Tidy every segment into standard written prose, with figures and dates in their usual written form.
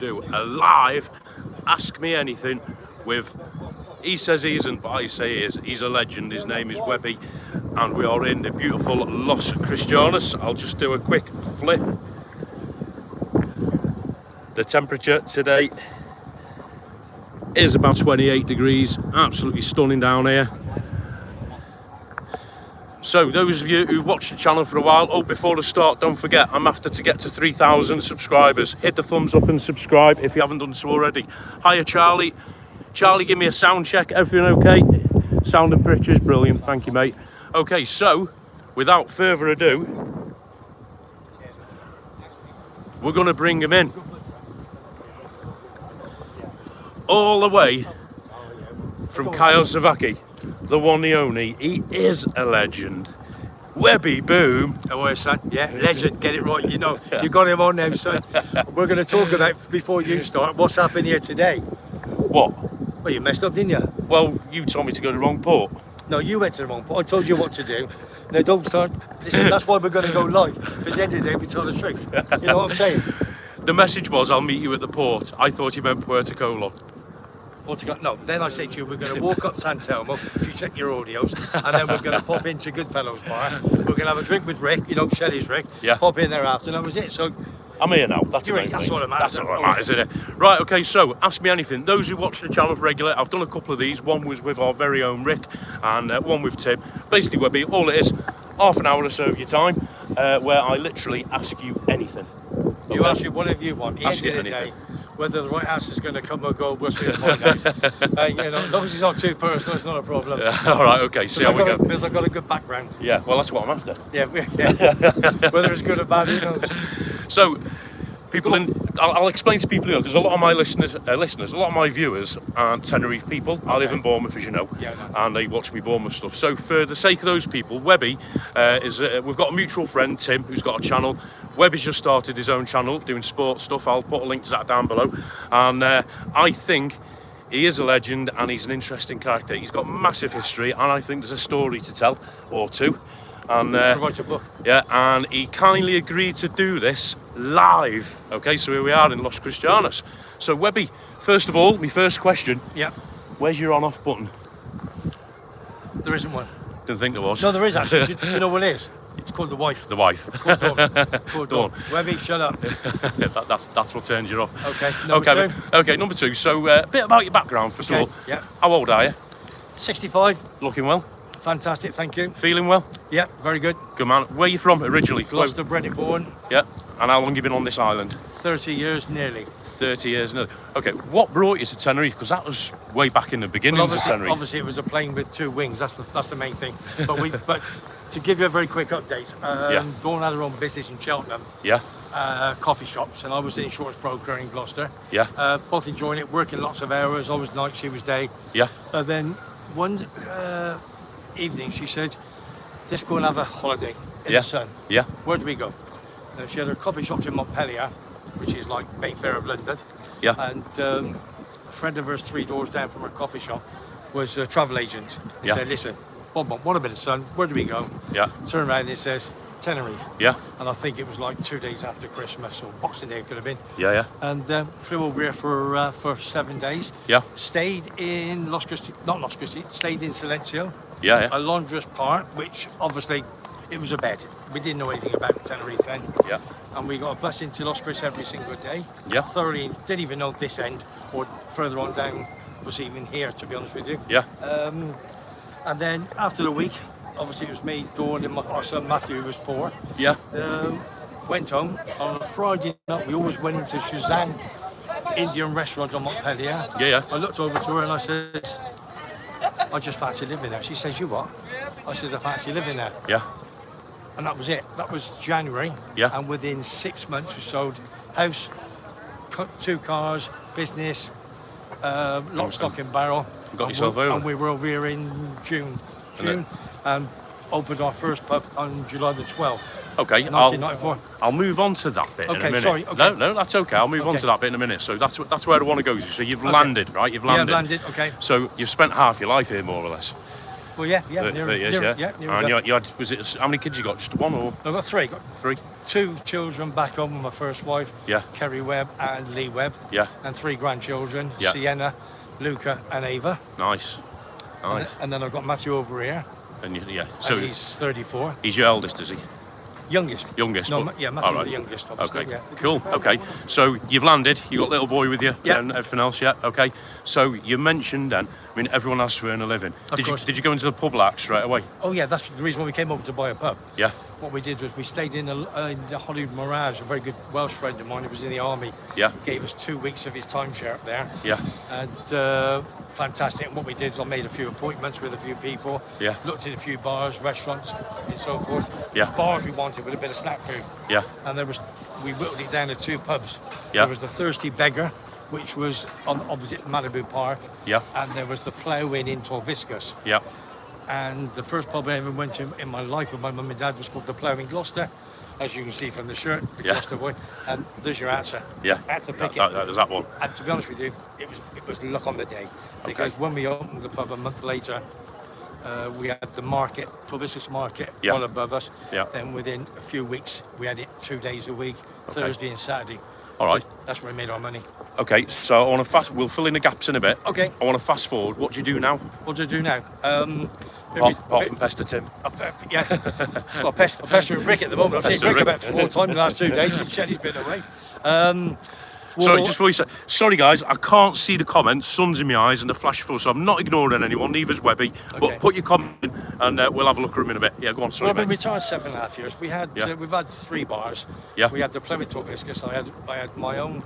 do a live Ask Me Anything with, he says he isn't, but I say he is. He's a legend. His name is Webby, and we are in the beautiful Los Cristianos. I'll just do a quick flip. The temperature today is about 28 degrees. Absolutely stunning down here. So those of you who've watched the channel for a while, before the start, don't forget, I'm after to get to 3,000 subscribers. Hit the thumbs up and subscribe if you haven't done so already. Hiya, Charlie. Charlie, give me a sound check. Everything okay? Sound and pictures, brilliant. Thank you, mate. Okay, so without further ado, we're going to bring him in. All the way from Kayosavaki. The one, the only, he is a legend. Webby Boom. How are you, son? Yeah, legend, get it right. You know, you got him on now, son. We're going to talk about, before you start, what's happened here today. What? Well, you messed up, didn't you? Well, you told me to go to the wrong port. No, you went to the wrong port. I told you what to do. Now, don't start. Listen, that's why we're going to go live. Because at the end of the day, we tell the truth. You know what I'm saying? The message was, I'll meet you at the port. I thought you meant Puerto Colo. No, then I said to you, we're going to walk up San Telmo, if you check your audios, and then we're going to pop into Goodfellows Bar. We're going to have a drink with Rick, you know, Shelley's Rick. Yeah. Pop in there after, and that was it. So I'm here now. That's that's all that matters. That's all that matters, isn't it? Right, okay, so Ask Me Anything. Those who watch the channel regular, I've done a couple of these. One was with our very own Rick, and one with Tim. Basically, Webby, all it is, half an hour or so of your time, where I literally ask you anything. Okay? You ask you whatever you want. At the end of the day, whether the right answer is going to come or go, we'll see find out. You know, as long as it's not too personal, it's not a problem. All right, okay, see how we go. Because I've got a good background. Yeah, well, that's what I'm after. Yeah. Whether it's good or bad, who knows? So, people I'll explain to people, because a lot of my listeners, a lot of my viewers aren't Tenerife people. Okay. I live in Bournemouth, as you know, and they watch me Bournemouth stuff. So for the sake of those people, Webby we've got a mutual friend, Tim, who's got a channel. Webby's just started his own channel doing sports stuff. I'll put a link to that down below. And I think he is a legend and he's an interesting character. He's got massive history, and I think there's a story to tell, or two. And write a book. Yeah, and he kindly agreed to do this live. Okay, so here we are in Los Cristianos. So Webby, first of all, my first question. Yeah. Where's your on-off button? There isn't one. Didn't think there was. No, there is actually. Do you know what it is? It's called the wife. The wife. Called Dawn. Called Dawn. Webby, shut up. that's what turns you off. Okay. Number two. Okay, number two. So a bit about your background first of all. Yeah. How old are you? 65. Looking well. Fantastic, thank you. Feeling well? Yeah, very good. Good man. Where are you from originally? Gloucester, bred and born. Yeah. And how long have you been on this island? 30 years nearly. 30 years nearly. Okay, what brought you to Tenerife? Because that was way back in the beginnings of Tenerife. Obviously, it was a plane with two wings. That's the main thing. But to give you a very quick update, Dawn had her own business in Cheltenham. Yeah. Coffee shops, and I was the insurance broker in Gloucester. Yeah. Both enjoying it, working lots of hours. I was night, she was day. Yeah. And then one evening, she said, "Let's go and have a holiday in the sun." Yeah. Where do we go? Now, she had her coffee shops in Montpellier, which is like Mayfair of London. Yeah. And a friend of hers 3 doors down from her coffee shop was a travel agent. He said, "Listen, what a bit of sun. Where do we go?" Yeah. Turn around and it says Tenerife. Yeah. And I think it was like 2 days after Christmas or Boxing Day, it could have been. Yeah, yeah. And flew over here for 7 days. Yeah. Stayed in stayed in Silencio. Yeah, yeah. A laundress part, which obviously it was a bed. We didn't know anything about Tenerife then. Yeah. And we got a bus into Los Cris every single day. Yeah. Thoroughly, didn't even know this end or further on down was even here, to be honest with you. Yeah. And then after the week, obviously it was me, Dawn, and our son Matthew, who was 4. Yeah. Went home. On a Friday night, we always went into Shazam Indian restaurant on Montpellier. Yeah, yeah. I looked over to her and I said, "I just fancy living there." She says, "You what?" I said, "I fancy living there." Yeah. And that was it. That was January. Yeah. And within 6 months we sold house, 2 cars, business, lock, stock and barrel. Got yourself over. And we were over here in June. Opened our first pub on July the 12th. Okay, 1994. I'll move on to that bit in a minute. Sorry. Okay. No, that's okay. I'll move on to that bit in a minute. So that's where I want to go. So you've landed, right? You've landed. Yeah, I've landed. Okay. So you've spent half your life here, more or less. Well, yeah. 30 years, yeah. And you had, was it, how many kids you got? Just one or? I've got three. Three? 2 children back home with my first wife, Yeah. Kerry Webb and Lee Webb. Yeah. And 3 grandchildren, Yeah. Sienna, Luca and Ava. Nice. And then I've got Matthew over here. And so and he's 34. He's your eldest, is he? Youngest. No, Matthew's the youngest, obviously. Okay, Yeah. cool. Okay, so you've landed. You got little boy with you, Yeah. and everything else. Yeah. Okay. So you mentioned then. I mean, everyone has to earn a living. Of course. Did you go into the pub like straight away? Oh yeah, that's the reason why we came over to buy a pub. Yeah. What we did was we stayed in the Hollywood Mirage. A very good Welsh friend of mine who was in the army. Yeah. Gave us 2 weeks of his timeshare up there. Yeah. And fantastic. And what we did is I made a few appointments with a few people. Yeah. Looked at a few bars, restaurants, and so forth. Yeah. Bars we wanted with a bit of snack food. Yeah. And we whittled it down to 2 pubs. Yeah. There was the Thirsty Beggar, which was on opposite Malibu Park. Yeah. And there was the Plough Inn in Torviscus. Yeah. And the first pub I ever went to in my life with my mum and dad was called the Plough in Gloucester, as you can see from the shirt, the Yeah. Gloucester boy. And there's your answer. Yeah. I had to pick There's that one. And to be honest with you, it was luck on the day, because when we opened the pub a month later, we had the market, Torviscus Market, Yeah. all above us. Yeah. Then within a few weeks, we had it 2 days a week, Thursday and Saturday. All right. That's where we made our money. Okay, so I want to we'll fill in the gaps in a bit. Okay. I want to fast forward. What do you do now? What do I do now? Apart from pester Tim. Yeah. Well, I'm pestering Rick at the moment. I've seen Pestering Rick Rick. about 4 times in the last 2 days since Shelly's been away. Sorry, just before you say, sorry guys, I can't see the comments. Sun's in my eyes and the flash full, so I'm not ignoring anyone. Neither's Webby. Okay. But put your comment in, and we'll have a look at them in a bit. Yeah, go on. Sorry, Well, I've been mate. retired 7.5 years. We've had 3 bars. Yeah. We had the Plymouth Torviscus. I had my own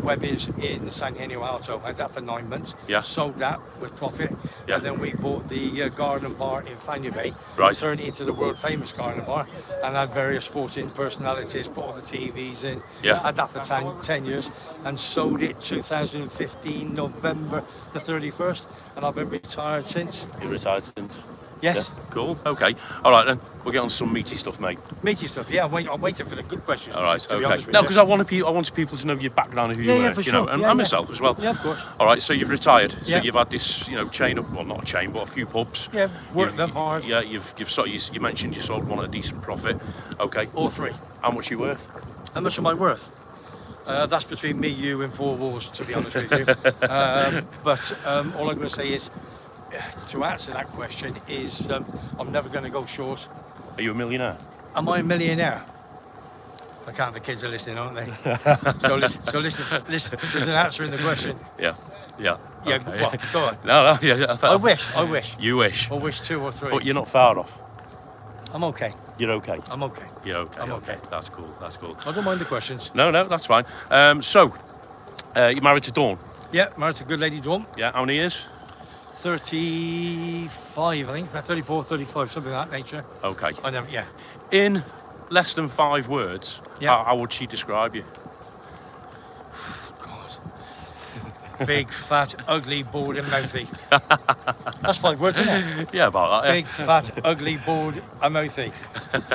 Webby's in San Genio Alto. I had that for 9 months. Yeah. Sold that with profit. Yeah. And then we bought the Garden Bar in Fania Bay. Right. Turned it into the world famous Garden Bar, and had various sporting personalities. Put all the TVs in. Yeah. Had that for 10 years, and sold it 2015 November the 31st. And I've been retired since. You're retired since. Yes. Yeah, cool. Okay. All right then. We'll get on to some meaty stuff, mate. Meaty stuff. Yeah. I'm waiting for the good questions. All right. To be Okay. honest with No, you. because I wanted people to know your background and who you were, for you sure. know, and myself as well. Yeah, of course. All right. So you've retired. So Yeah. you've had this, chain of, well, not a chain, but a few pubs. Yeah, worked them hard. Yeah. You mentioned you sold one at a decent profit. Okay. All 3. How much are you worth? How much am I worth? That's between me, you, and 4 walls, to be honest with you. But all I'm going to say is, to answer that question, is I'm never going to go short. Are you a millionaire? Am I a millionaire? I can't. The kids are listening, aren't they? so listen. There's an answer in the question. Yeah. Yeah. Yeah. Okay. What? Go on. No. Yeah. I wish. You wish. I wish 2 or 3. But you're not far off. I'm okay. You're okay. I'm okay. You're okay. I'm okay. That's cool. I don't mind the questions. No, that's fine. So, you're married to Dawn? Yeah, married to a good lady, Dawn. Yeah, how many years? 35, I think. 34, 35, something of that nature. Okay. I never. Yeah. In less than 5 words, Yeah. how would she describe you? God. Big, fat, ugly, bored, and mouthy. That's 5 words, isn't it? Yeah, about that. Big, fat, ugly, bored, and mouthy.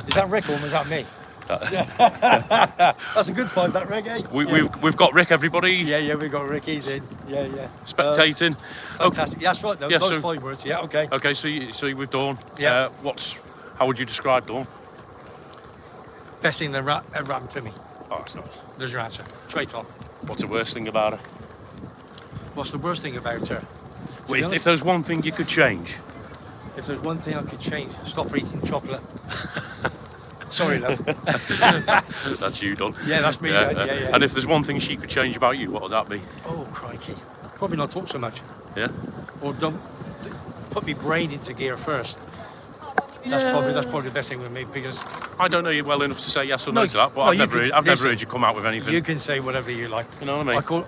Is that Rick or was that me? That's a good 5, that Rick, eh? We've got Rick, everybody. Yeah, we got Rick. He's in. Yeah. Spectating. Fantastic. Yeah, that's right. Yeah, Those so- 5 words. Yeah. Okay. Okay, so you're with Dawn. Yeah. How would you describe Dawn? Best thing that ever happened to me. Oh, that's nice. There's your answer. Straight on. What's the worst thing about her? What's the worst thing about her? Well, if there's one thing you could change. If there's one thing I could change, stop eating chocolate. Sorry, love. That's you, Dawn. Yeah, that's me. Yeah. And if there's one thing she could change about you, what would that be? Oh, crikey. Probably not talk so much. Yeah. Or don't put my brain into gear first. That's probably the best thing with me, because I don't know you well enough to say yes or no, No, to that, but no, I've never heard you come out with anything. you can say whatever you like. You know what I mean?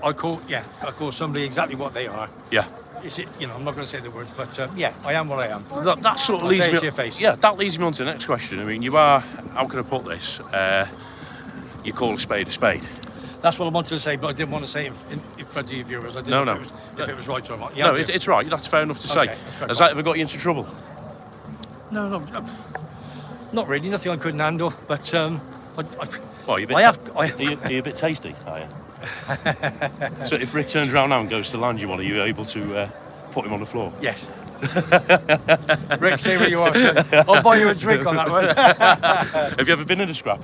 I call somebody exactly what they are. Yeah. Is it? I'm not going to say the words, but yeah, I am what I am. That sort of I'll leads say it me. to your face. Yeah, that leads me on to the next question. I mean, you are. How can I put this? You call a spade a spade. That's what I wanted to say, but I didn't want to say it in front of your viewers. I didn't No, know no. if it was right or not. Yeah, No, I do. it's right. That's fair enough to say. Okay, that's fair Has enough. that ever got you into trouble? No, not really. Nothing I couldn't handle, but Well, you're a bit. I have. Are you a bit tasty? Are you? So if Rick turns around now and goes to land you one, are you able to put him on the floor. Yes. Rick, stay where you are, son. I'll buy you a drink on that one. Have you ever been in a scrap?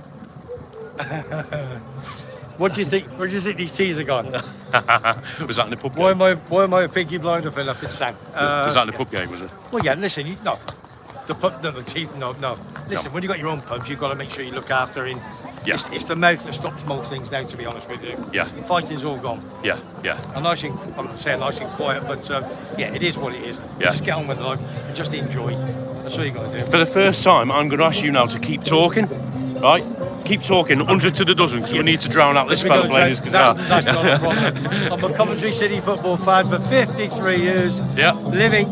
What do you think? Where do you think these teas are gone? Was that in the pub Why game? am I a pinky blinder for nothing, Sam? Was that in the pub game, was it? Well, yeah. Listen, no, the teeth, no. Listen, when you got your own pubs, you've got to make sure you look after. Yeah. It's the mouth that stops most things now, to be honest with you. Yeah. Fighting's all gone. Yeah, yeah. And I'm not saying nice and quiet, but yeah, it is what it is. Yeah. Just get on with life and just enjoy. That's all you got to do. For the first time, I'm going to ask you now to keep talking, right? Keep talking, 100 to the dozen, because we need to drown out this fella playing his guitar. That's not a problem. I'm a Coventry City football fan for 53 years. Yeah. Living,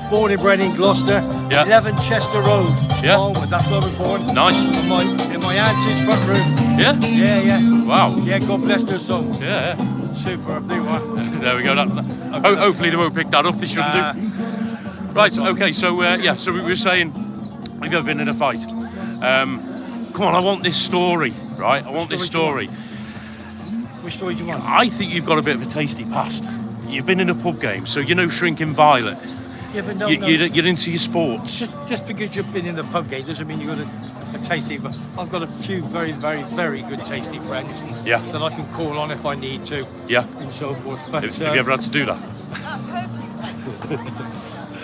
born and bred in Gloucester. Yeah. 11 Chester Road. Yeah. Barnwood, that's where I was born. Nice. In my auntie's front room. Yeah? Yeah. Wow. Yeah, God bless their soul. Yeah. Superb, they were. There we go. Hopefully they won't pick that up. They shouldn't do. Right. Okay. So So we were saying, have you ever been in a fight? Come on. I want this story. Right. I want this story. Which story do you want? I think you've got a bit of a tasty past. You've been in a pub game, so you know Shrinking Violet. Yeah, but no. You're into your sports. Just because you've been in the pub game doesn't mean you've got a tasty. But I've got a few very, very, very good tasty friends. Yeah. That I can call on if I need to. Yeah. And so forth. But Have you ever had to do that?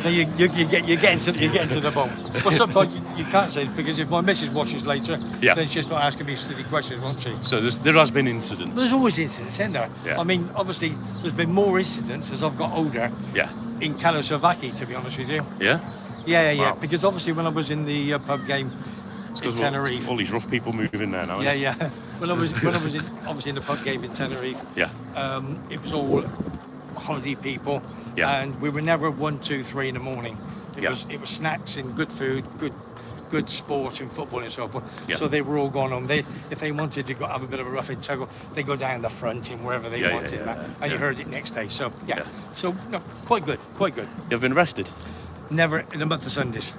you get into the bone. Well, sometimes you can't say it, because if my missus watches later, then she'll start asking me silly questions, won't she? So there has been incidents. There's always incidents, isn't there? Yeah. I mean, obviously, there's been more incidents as I've got older. Yeah. In Kanosovaki, to be honest with you. Yeah. Yeah. Wow. Because obviously, when I was in the pub game in Tenerife. All these rough people moving there now. Yeah. When I was obviously in the pub game in Tenerife. Yeah. It was all holiday people. Yeah. And we were never 1, 2, 3 in the morning. It was snacks and good food, good sport and football and so forth. Yeah. So they were all gone home. If they wanted to have a bit of a rough and tumble, they go down the front in wherever they wanted, and you heard it next day. So so no, quite good. You ever been arrested? Never in a month of Sundays.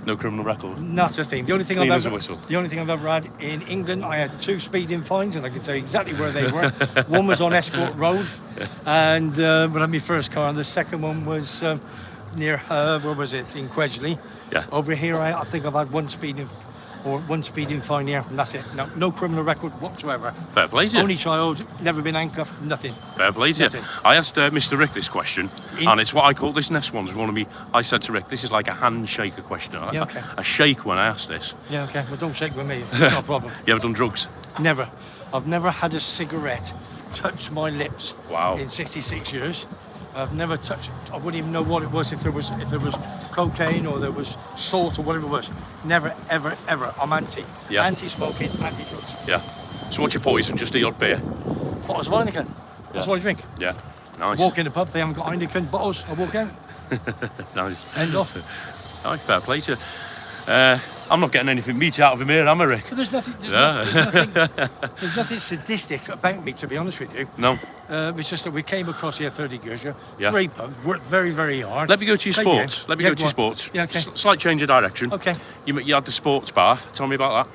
No criminal record. Not a thing. The only thing Clean as a whistle. The only thing I've ever had in England, I had 2 speeding fines, and I can tell you exactly where they were. One was on Escort Road, and when I had my first car, and the second one was near where was it, in Quedgley. Yeah. Over here, I think I've had one speeding fine here, and that's it. No criminal record whatsoever. Fair play to you. Only child, never been handcuffed, nothing. Fair play to you. Nothing. I asked Mr. Rick this question, and it's what I call this next one's one of me. I said to Rick, this is like a handshaker question. Yeah, okay. A shake when I asked this. Yeah, okay. Well, don't shake with me. It's not a problem. You ever done drugs? Never. I've never had a cigarette touch my lips. Wow. In 66 years. I've never touched. I wouldn't even know what it was if there was cocaine or there was salt or whatever it was. Never, ever, ever. I'm anti. Yeah. Anti-smoking, anti-drugs. Yeah. So what's your poison? Just the odd beer? Bottles of Heineken. That's what I drink. Yeah. Nice. Walk in the pub, they haven't got Heineken bottles. I walk out. Nice. End off. Nice, fair play to you. I'm not getting anything meaty out of him here, am I, Rick? But there's nothing sadistic about me, to be honest with you. No. It's just that we came across here 30 years ago. Yeah. 3 pubs, worked very, very hard. Let me go to your Played sports. games. Let me Yeah, go to go your on. sports. Yeah, okay. Slight change of direction. Okay. You had the sports bar. Tell me about that.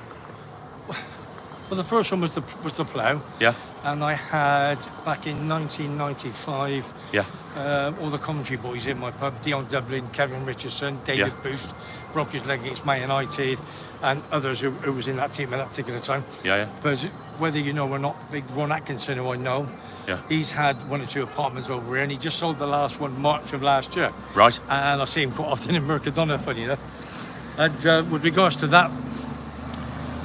Well, the first one was the Plough. Yeah. And I had, back in 1995, Yeah. all the Coventry boys in my pub. Dion Dublin, Kevin Richardson, David Boost, broke his leg against Man United, and others who was in that team at that particular time. Yeah. But whether you know or not, big Ron Atkinson, who I know, he's had 1 or 2 apartments over here, and he just sold the last one March of last year. Right. And I see him quite often in Mercadona, funny enough. And with regards to that,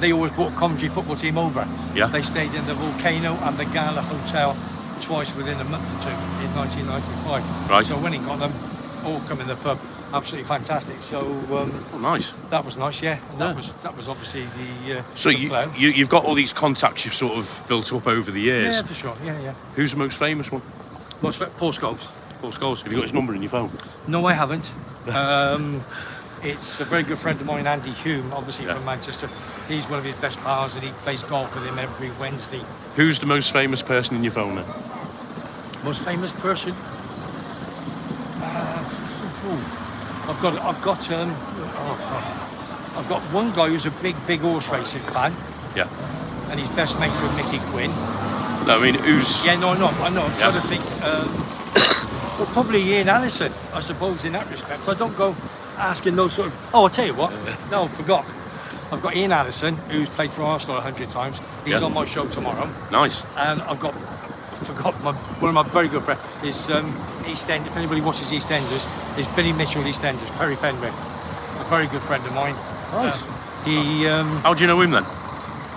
they always brought Coventry football team over. Yeah. They stayed in the Volcano and the Gala Hotel twice within a month or 2 in 1995. Right. So when he got them, all come in the pub, absolutely fantastic. So nice. that was nice, yeah. And that was obviously the. So the Plough. you've got all these contacts you've sort of built up over the years. Yeah, for sure. Yeah. Who's the most famous one? What's that? Paul Scholes. Paul Scholes. Have you got his number in your phone? No, I haven't. It's a very good friend of mine, Andy Hume, obviously from Manchester. He's one of his best pals, and he plays golf with him every Wednesday. Who's the most famous person in your phone then? Most famous person? I've got one guy who's a big horse racing fan. Yeah. And he's best mates with Mickey Quinn. No, I mean, who's... Yeah, no, I know. I'm trying to think. Well, probably Ian Allison, I suppose, in that respect. I don't go asking those sort of... Oh, I'll tell you what. No, I forgot. I've got Ian Allison, who's played for Arsenal 100 times. He's on my show tomorrow. Nice. And I forgot one of my very good friends is EastEnders. If anybody watches EastEnders, is Billy Mitchell EastEnders, Perry Fenwick. A very good friend of mine. Nice. How do you know him then?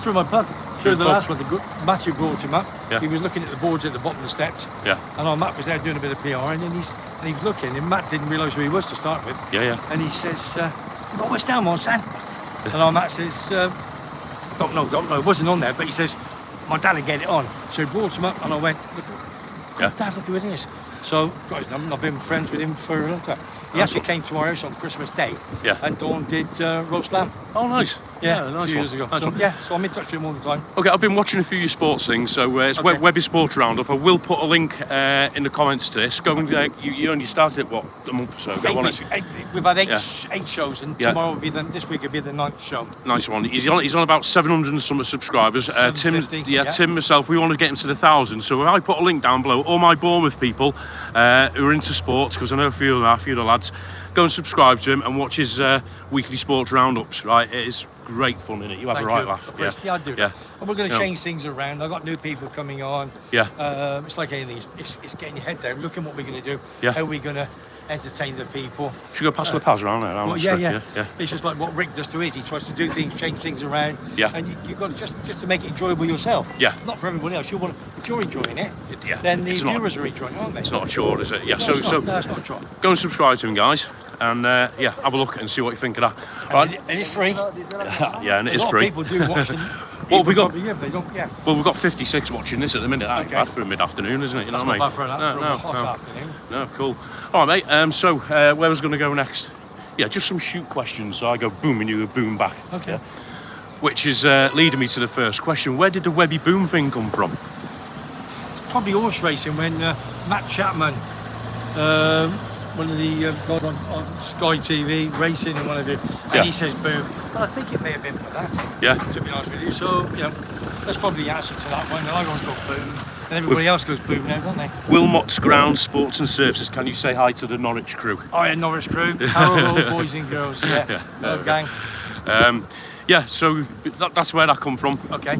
Through my pub. Through the pub. last one, Matthew brought him up. Yeah. He was looking at the boards at the bottom of the steps. Yeah. And our Matt was there doing a bit of PR, and then he's looking, and Matt didn't realise who he was to start with. Yeah. And he says, "You got West Ham on, son?" And our Matt says, "Don't know, it wasn't on there," but he says, "My dad will get it on." So he brought him up, and I went, "Look, Dad, look who it is." So, got his number, and I've been friends with him for a long time. He actually came to our house on Christmas Day. Yeah. And Dawn did roast lamb. Oh, nice. Yeah, nice a few years ago. Nice So, one. so I'm in touch with him all the time. Okay, I've been watching a few of your sports things, so it's Okay. Webby Sports Roundup. I will put a link in the comments to this. Go and you only started it, what, a month or so ago, wasn't it? We've had eight shows, and tomorrow will be this week will be the 9th show. Nice one. He's on about 700 and some subscribers. Tim, 750, yeah. Tim, myself, we want to get him to the 1,000. So if I put a link down below, all my Bournemouth people who are into sports, because I know a few of the lads, go and subscribe to him and watch his weekly sports roundups. Right, it is great fun in it. You have a right laugh. Yeah, I do. Yeah. And we're going to change things around. I've got new people coming on. Yeah. It's like anything. It's getting your head down, looking what we're going to do. Yeah. How are we going to entertain the people? Should we go past the Paz around there? Well, yeah. It's just like what Rick does to his. He tries to do things, change things around. Yeah. And you've got to just to make it enjoyable yourself. Yeah. Not for everybody else. If you're enjoying it, Yeah. then the It's viewers are enjoying it, aren't they? It's not a chore, is it? Yeah. No, it's not a chore. Go and subscribe to him, guys, and have a look and see what you think of that. And it's free. Yeah, and it is A lot free. of people do watch it. What have we got? They don't. Yeah. Well, we've got 56 watching this at the minute. That's bad for a mid-afternoon, isn't it? You know That's what I mean? not bad for a hot afternoon. No, cool. All right, mate. So where was going to go next? Yeah, just some shoot questions. So I go boom and you go boom back. Okay. Yeah? Which is leading me to the first question. Where did the Webby Boom thing come from? Probably horse racing when Matt Chapman, one of the guys on Sky TV, racing and one of the, and he says boom. Well, I think it may have been for that. Yeah. To be honest with you, so that's probably the answer to that one. And I always go boom, and everybody else goes boom now, don't they? Wilmot's Ground Sports and Services. Can you say hi to the Norwich crew? Oh yeah, Norwich crew, Harrow boys and girls, gang. Yeah, so that's where that come from. Okay.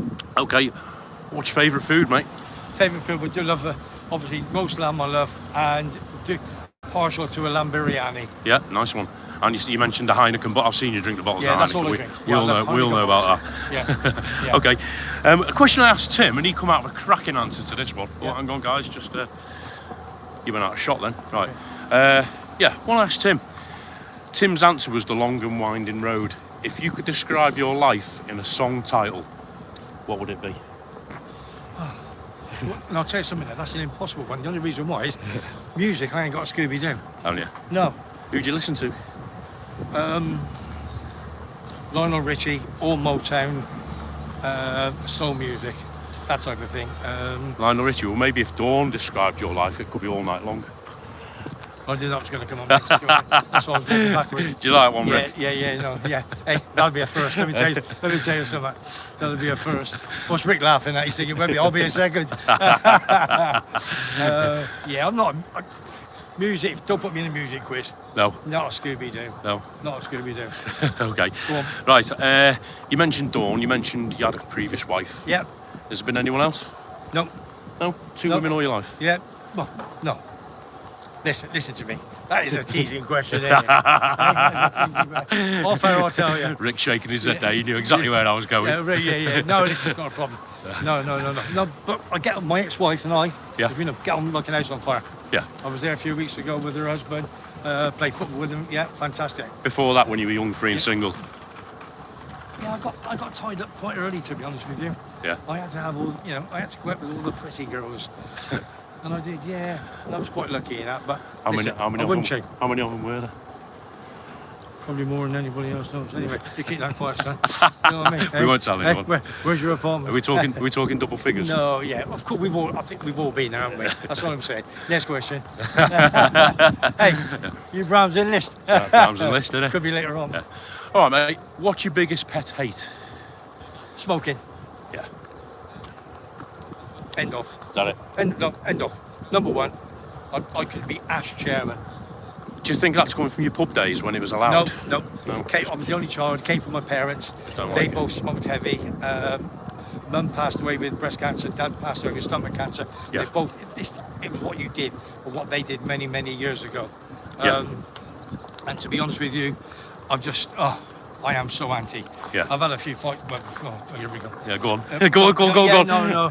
What's your favourite food, mate? Favourite food, we do love obviously roast lamb I love, and do partial to a lamb biryani. Yeah, nice one. And you mentioned the Heineken, but I've seen you drink the bottles of Heineken. That's all I drink. We all know about that. Yeah. Okay. A question I asked Tim, and he come out with a cracking answer to this one. Yeah. Oh, hang on, guys. Just you went out of shot then, right? Okay. One I asked Tim. Tim's answer was the long and winding road. If you could describe your life in a song title, what would it be? And I'll tell you something, that's an impossible one. The only reason why is music. I ain't got a Scooby-Doo. Haven't you? No. Who'd you listen to? Lionel Richie, all Motown, soul music, that type of thing. Lionel Richie. Well, maybe if Dawn described your life, it could be all night long. I knew that was going to come on next. That's why I was looking backwards. Do you like one, Rick? Yeah. Hey, that'll be a first. Let me tell you something. That'll be a first. What's Rick laughing at? He's thinking, maybe I'll be a second. I'm not. Music. Don't put me in a music quiz. No. Not a Scooby-Doo. No. Not a Scooby-Doo. Okay. Go on. Right. You mentioned Dawn. You mentioned you had a previous wife. Yep. Has there been anyone else? No. No. Two No. women all your life. Yeah. Well, no. Listen to me. That is a teasing question, isn't it? Off air, I'll tell you. Rick shaking his head there. You knew exactly where I was going. Yeah. No, this is not a problem. No, but I get on, my ex-wife and I, get on like an house on fire. Yeah. I was there a few weeks ago with her husband, played football with him. Yeah, fantastic. Before that, when you were young, free and single. Yeah, I got tied up quite early, to be honest with you. Yeah. I had to have I had to go out with all the pretty girls. And I did, yeah. And I was quite lucky in that, but How many of them were there? Probably more than anybody else knows. Anyway, you keep that quiet, son. You know what I mean? We won't tell anyone. Where's your apartment? Are we talking double figures? No, yeah. Of course, I think we've all been there, haven't we? That's what I'm saying. Next question. Hey, you Bram's in list. Bram's in list, isn't it? Could be later on. Yeah. All right, mate. What's your biggest pet hate? Smoking. Yeah. End of. Is that it? End of. Number one. I could be Ash chairman. Do you think that's coming from your pub days when it was allowed? No. I was the only child. Came from my parents. They both smoked heavy. Mum passed away with breast cancer. Dad passed away with stomach cancer. Yeah. They both. It was what you did, or what they did many, many years ago. Yeah. And to be honest with you, I am so anti. Yeah. I've had a few fights, but here we go. Yeah, go on. Go on. No.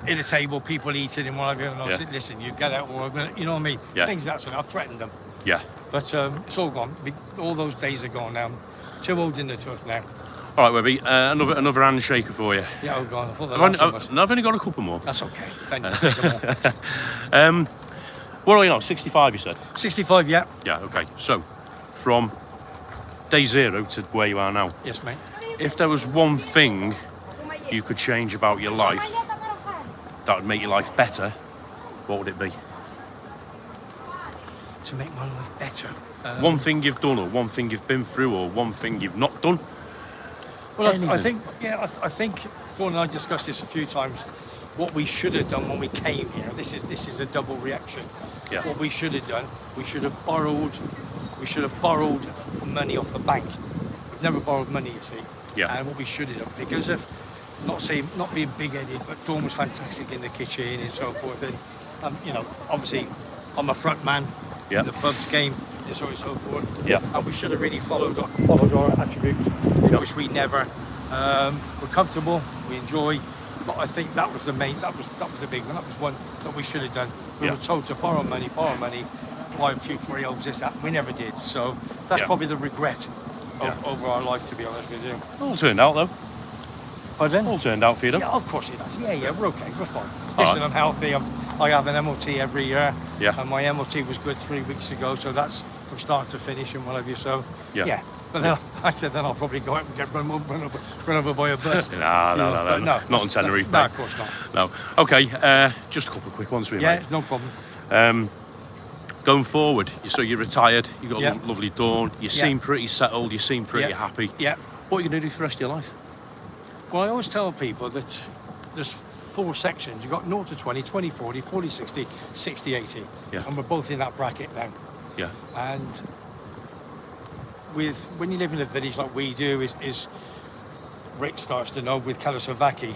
In a table, people eating and whatever. And I said, listen, you get out, or you know what I mean? Yeah. Things that's it. I threatened them. Yeah. But it's all gone. All those days are gone now. Too old in the tooth now. All right, Webby, another handshaker for you. Yeah, oh God, I thought I've only got a couple more. That's okay. Thank you. Take them all. What are you now, 65 you said? 65, yeah. Yeah, okay. So, from day 0 to where you are now, Yes, mate. if there was one thing you could change about your life that would make your life better, what would it be? To make my life better. One thing you've done, or one thing you've been through, or one thing you've not done? Well, I think Dawn and I discussed this a few times. What we should have done when we came here. This is a double reaction. Yeah. What we should have done. We should have borrowed money off the bank. We've never borrowed money, you see. Yeah. And what we should have done, because of not being big-headed, but Dawn was fantastic in the kitchen and so forth. And obviously, I'm a front man in the pubs game and so on and so forth. Yeah. And we should have really followed our attributes, which we never. We're comfortable, we enjoy, but I think that was the main. That was the big one. That was one that we should have done. We were told to borrow money, buy a few freeholds, this, that. We never did. So that's probably the regret over our life, to be honest with you. All turned out though. Pardon? All turned out for you though. Yeah, of course it does. Yeah, we're okay. We're fine. Listen, I'm healthy. I have an MOT every year. Yeah. And my MOT was good 3 weeks ago, so that's from start to finish and what have you. So Yeah. But then I said then I'll probably go out and get run over by a bus. No, not on Tenerife. No, of course not. No. Okay, just a couple of quick ones for you, Yeah, mate. no problem. Going forward, so you're retired, you've got Yeah. a lovely Dawn, you seem pretty settled, you seem pretty happy. Yeah. What are you going to do for the rest of your life? Well, I always tell people that there's 4 sections. You've got 0 to 20, 20, 40, 40, 60, 60, 80. Yeah. And we're both in that bracket now. Yeah. And when you live in a village like we do, is Rick starts to know with Kalasovaki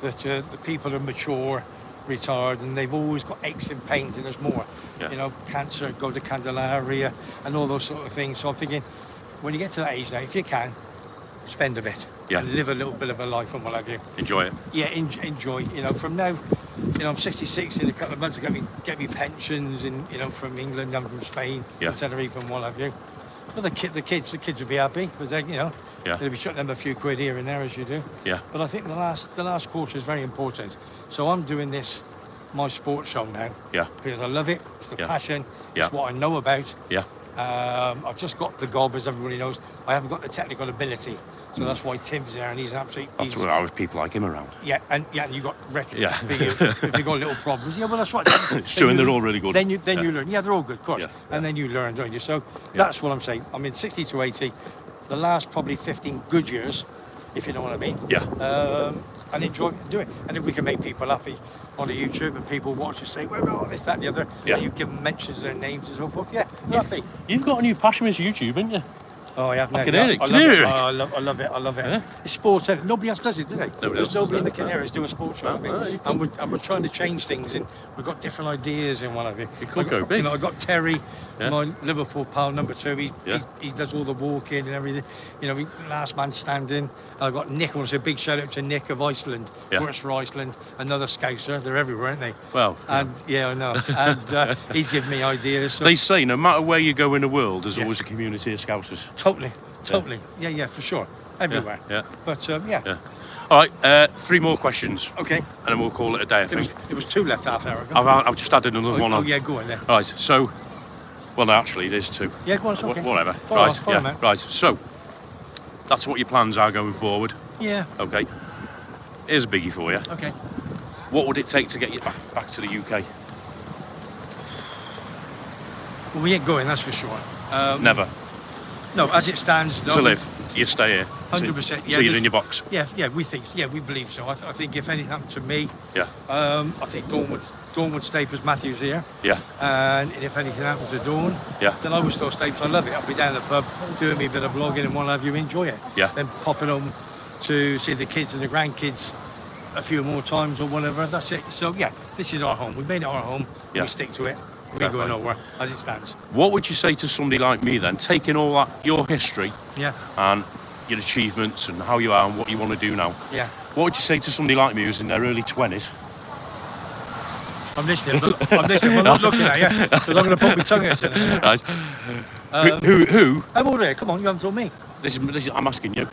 that the people are mature, retired, and they've always got aches and pains, and there's more. Yeah. Cancer, go to Candelaria, and all those sort of things. So I'm thinking, when you get to that age now, if you can, spend a bit. Yeah. And live a little bit of a life and what have you. Enjoy it. Yeah, enjoy. From now, I'm 66. In a couple of months, I get me pensions, and from England and from Spain, from Tenerife and what have you. But the kids will be happy because they'll be chucking them a few quid here and there as you do. Yeah. But I think the last quarter is very important. So I'm doing this, my sports show now. Yeah. Because I love it. It's the passion. Yeah. It's what I know about. Yeah. I've just got the gob, as everybody knows. I haven't got the technical ability. So that's why Tim's there, and he's an absolute. That's what I have people like him around. Yeah, and you got record. Yeah. For you, if you got little problems, well, that's right. It's true, and they're all really good. Then you learn. Yeah, they're all good, of course. Yeah. And then you learn, don't you? So that's what I'm saying. I mean, 60 to 80, the last probably 15 good years, if you know what I mean. Yeah. And enjoy it and do it. And if we can make people happy on the YouTube and people watch and say, well, this, that, and the other, and you give them mentions of their names and so forth, happy. You've got a new passion with YouTube, haven't you? Oh, I have. I can hear it. I love it. Yeah. It's sports. Nobody else does it, do they? There's nobody in the Canaries do a sports show. And we're trying to change things, and we've got different ideas and what have you. It could go big. I got Terry, my Liverpool pal, number 2. He does all the walking and everything. Last man standing. And I've got Nick. I want to say a big shout out to Nick of Iceland. Works for Iceland. Another Scouser. They're everywhere, aren't they? Well. And I know. And he's given me ideas. So. They say no matter where you go in the world, there's always a community of Scousers. Totally. Yeah, for sure. Everywhere. Yeah. But All right, 3 more questions. Okay. And then we'll call it a day, I think. It was 2 left half an hour ago. I've just added another one on. Oh, yeah, go on then. Right, so, well, no, actually, there's 2. Yeah, go on, it's okay. Whatever. Follow on, right, so, that's what your plans are going forward. Yeah. Okay. Here's a biggie for you. Okay. What would it take to get you back to the UK? Well, we ain't going, that's for sure. Never. No, as it stands, no. To live, you stay here. 100%. Till you're in your box. Yeah, we think. Yeah, we believe so. I think if anything happened to me, Yeah. I think Dawn would Dawn would stay because Matthew's here. Yeah. And if anything happened to Dawn, then I would still stay because I love it. I'll be down at the pub doing me a bit of vlogging and what have you, enjoy it. Yeah. Then popping home to see the kids and the grandkids a few more times or whatever. That's it. So yeah, this is our home. We've made it our home. Yeah. We stick to it. We ain't going nowhere as it stands. What would you say to somebody like me then, taking all that, your history and your achievements and how you are and what you want to do now? Yeah. What would you say to somebody like me who's in their early 20s? I'm listening, but I'm not looking at you because I'm going to put my tongue out in it. Right. Who? I'm all there. Come on, you haven't told me. This is, I'm asking you.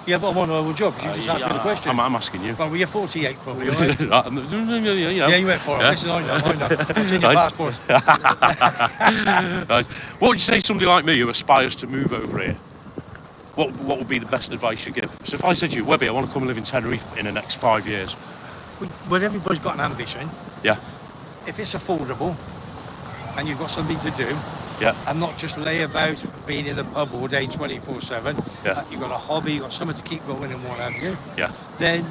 Yeah, but I'm on our job because you just asked me the question. I'm asking you. Well, you're 48 probably, right? Yeah, you went for it. Listen, I know. It's in your passport. Right. What would you say to somebody like me who aspires to move over here? What would be the best advice you give? So if I said to you, Webby, I want to come and live in Tenerife in the next 5 years. Well, everybody's got an ambition. Yeah. If it's affordable and you've got something to do, and not just lay about being in the pub all day 24/7. Yeah. You've got a hobby, you've got something to keep going and what have you. Yeah. Then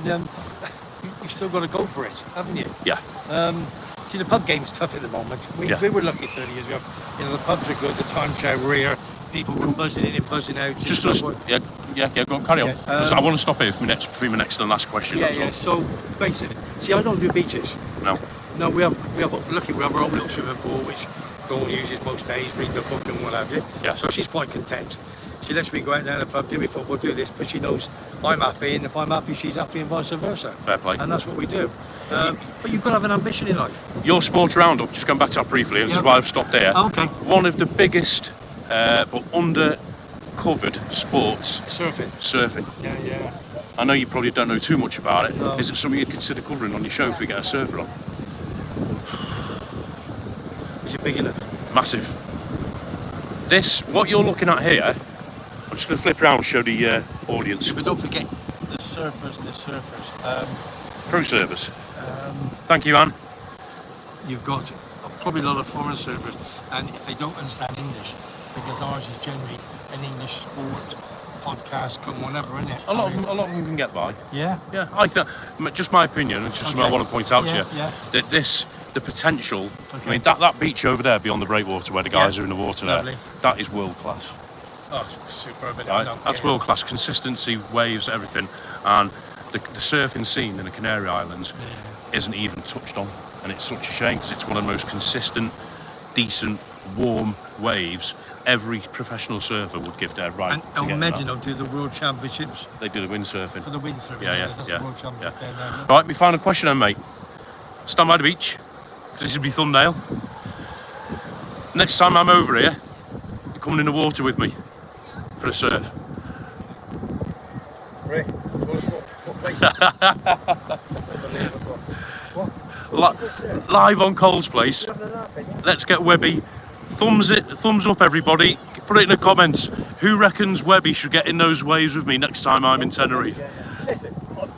you've still got to go for it, haven't you? Yeah. See, the pub game's tough at the moment. We were lucky 30 years ago. You know, the pubs are good, the timeshare were here, people were buzzing in and buzzing out. Just go on, carry on. I want to stop here for my next and last question. Yeah. So basically, see, I don't do beaches. No, we have our own little swimming pool, which Dawn uses most days, read the book and what have you. Yeah. So she's quite content. She lets me go out there in the pub, do me football, do this, but she knows I'm happy, and if I'm happy, she's happy, and vice versa. Fair play. And that's what we do. But you've got to have an ambition in life. Your sports roundup, just going back to that briefly, this is why I've stopped there. Okay. One of the biggest but under-covered sports. Surfing. Yeah. I know you probably don't know too much about it. No. Is it something you'd consider covering on your show if we get a surfer on? Is it big enough? Massive. What you're looking at here, I'm just going to flip around and show the audience. But don't forget, the surfers. Pro surfers. Thank you, Anne. You've got probably a lot of foreign surfers, and if they don't understand English, because ours is generally an English sport podcast, come whatever, isn't it? A lot of them can get by. Yeah. Yeah, I think, just my opinion, it's just something I want to point out to you. Yeah. That the potential, I mean, that beach over there beyond the breakwater where the guys are in the water Lovely. there, that is world class. Oh, it's superb. Right? That's world class, consistency, waves, everything. And the surfing scene in the Canary Islands isn't even touched on. And it's such a shame because it's one of the most consistent, decent, warm waves every professional surfer would give their right to and get Medino do the World Championships. They do the windsurfing. For the windsurfing, that's the World Championship there now. Right, my final question then, mate. Stand by the beach, because this is my thumbnail. Next time I'm over here, you're coming in the water with me for a surf. Rick, what place? What? Live on Cole's Place. Let's get Webby. Thumbs up, everybody. Put it in the comments. Who reckons Webby should get in those waves with me next time I'm in Tenerife? Listen,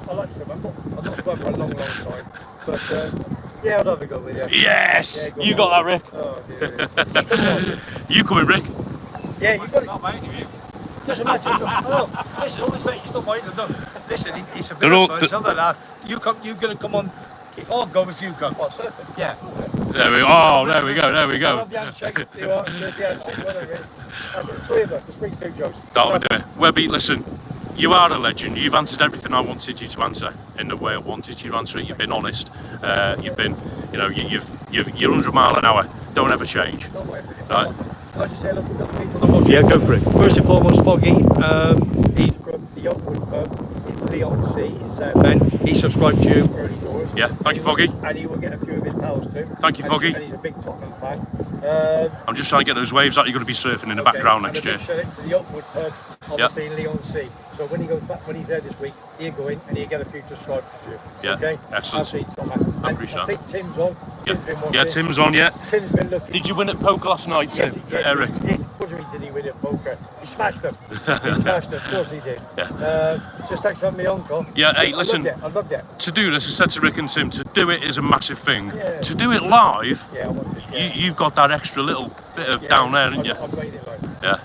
I like to swim. I've not swum for a long time. But I'd have a go with you. Yes! You got that, Rick. Oh, dear. You coming, Rick? Yeah, you got it. Not mine, you. Doesn't matter. No, listen, all this mate, it's not mine. No. Listen, it's a bit of fun, something like that. You're going to come on. If I'll go, if you come. What, surfing? Yeah. There we go. Oh, there we go. I love the handshake. You are. There's the handshake. Whatever. That's it. 3 of us. There's 3 jokes. That'll do it. Webby, listen. You are a legend. You've answered everything I wanted you to answer in the way I wanted you to answer it. You've been honest. You've been, you're 100 mile an hour. Don't ever change. Right. I'll just say hello to the people. Yeah, go for it. First and foremost, Foggy. He's from the Oakwood pub in Leon C in Southend. He subscribed to you early doors. Yeah, thank you, Foggy. And he will get a few of his pals too. Thank you, Foggy. And he's a big Tottenham fan. I'm just trying to get those waves out. You're going to be surfing in the background next year. Shout out to the Oakwood pub, obviously in Leon C. So when he goes back, when he's there this week, he'll go in and he'll get a few subscribers to you. Yeah, okay? excellent. I appreciate that. I think Tim's on. Tim's been watching. Yeah, Tim's on, yeah. Tim's been looking. Did you win at poker last night, Tim? Yes, Eric? Yes. What do you mean, did he win at poker? He smashed them. He smashed them. Of course he did. Yeah. Just thanks for having me on, Cole. Yeah, hey, listen. I loved it. To do this, I said to Rick and Tim, to do it is a massive thing. Yeah. To do it live, I want it. Yeah. you've got that extra little bit of down there, haven't you? I've made it like. Yeah.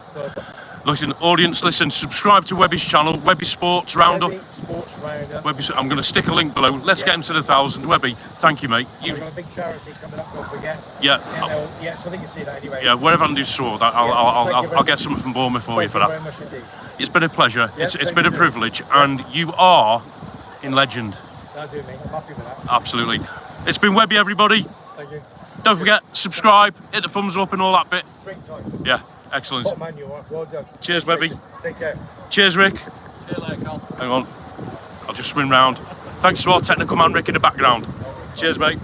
Listen, audience, listen, subscribe to Webby's channel, Webby Sports Roundup. Webby Sports Roundup. Webby, I'm going to stick a link below. Let's get him to the 1,000. Webby, thank you, mate. We've got a big charity coming up, don't forget. Yeah. Yeah, so they can see that anyway. Yeah, wherever I do saw that, I'll get something from Bournemouth for you for that. Thank you very much indeed. It's been a pleasure. Yeah, It's been a privilege, and you are in legend. That'll do, mate. I'm happy with that. Absolutely. It's been Webby, everybody. Thank you. Don't forget, subscribe, hit the thumbs up and all that bit. Drink time. Yeah, excellent. Top man you are. Well done. Cheers, Webby. Take care. Cheers, Rick. See you later, Carl. Hang on. I'll just spin round. Thanks to our technical man, Rick, in the background. Cheers, mate.